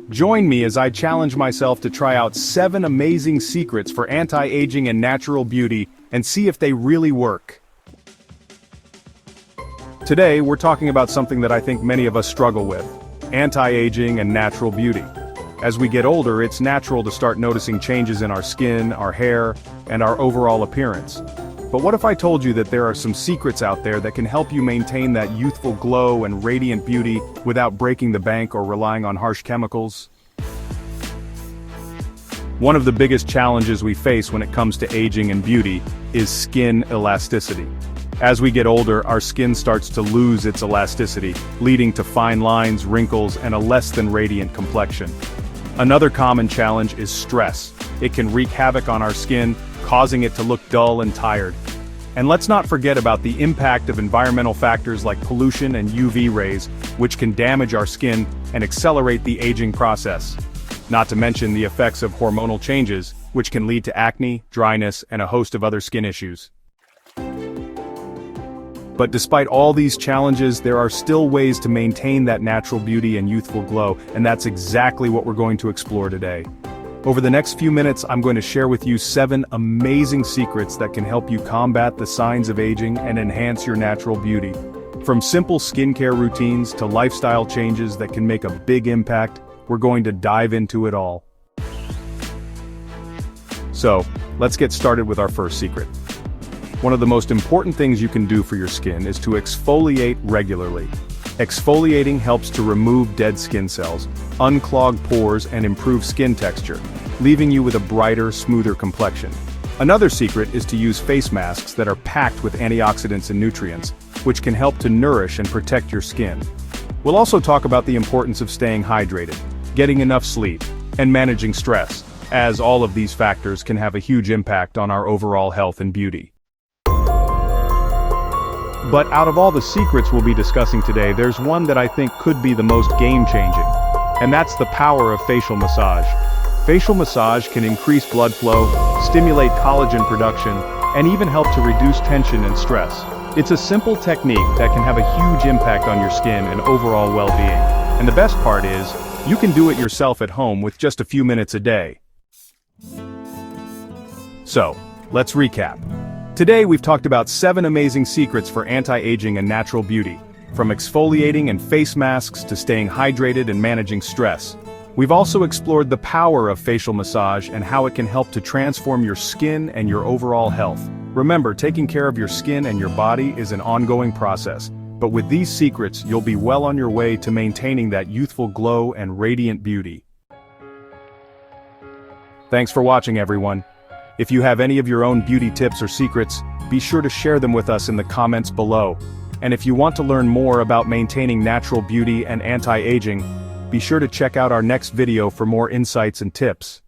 Join me as I challenge myself to try out 7 amazing secrets for anti-aging and natural beauty and see if they really work. Today, we're talking about something that I think many of us struggle with: anti-aging and natural beauty. As we get older, it's natural to start noticing changes in our skin, our hair, and our overall appearance. But what if I told you that there are some secrets out there that can help you maintain that youthful glow and radiant beauty without breaking the bank or relying on harsh chemicals? One of the biggest challenges we face when it comes to aging and beauty is skin elasticity. As we get older, our skin starts to lose its elasticity, leading to fine lines, wrinkles, and a less than radiant complexion. Another common challenge is stress. It can wreak havoc on our skin, causing it to look dull and tired. And let's not forget about the impact of environmental factors like pollution and UV rays, which can damage our skin and accelerate the aging process. Not to mention the effects of hormonal changes, which can lead to acne, dryness, and a host of other skin issues. But despite all these challenges, there are still ways to maintain that natural beauty and youthful glow, and that's exactly what we're going to explore today. Over the next few minutes, I'm going to share with you 7 amazing secrets that can help you combat the signs of aging and enhance your natural beauty. From simple skincare routines to lifestyle changes that can make a big impact, we're going to dive into it all. So, let's get started with our first secret. One of the most important things you can do for your skin is to exfoliate regularly. Exfoliating helps to remove dead skin cells, unclog pores, and improve skin texture, leaving you with a brighter, smoother complexion. Another secret is to use face masks that are packed with antioxidants and nutrients, which can help to nourish and protect your skin. We'll also talk about the importance of staying hydrated, getting enough sleep, and managing stress, as all of these factors can have a huge impact on our overall health and beauty. But out of all the secrets we'll be discussing today, there's one that I think could be the most game-changing, and that's the power of facial massage. Facial massage can increase blood flow, stimulate collagen production, and even help to reduce tension and stress. It's a simple technique that can have a huge impact on your skin and overall well-being. And the best part is, you can do it yourself at home with just a few minutes a day. So, let's recap. Today we've talked about 7 amazing secrets for anti-aging and natural beauty, from exfoliating and face masks to staying hydrated and managing stress. We've also explored the power of facial massage and how it can help to transform your skin and your overall health. Remember, taking care of your skin and your body is an ongoing process, but with these secrets you'll be well on your way to maintaining that youthful glow and radiant beauty. Thanks for watching, everyone. If you have any of your own beauty tips or secrets, be sure to share them with us in the comments below. And if you want to learn more about maintaining natural beauty and anti-aging, be sure to check out our next video for more insights and tips.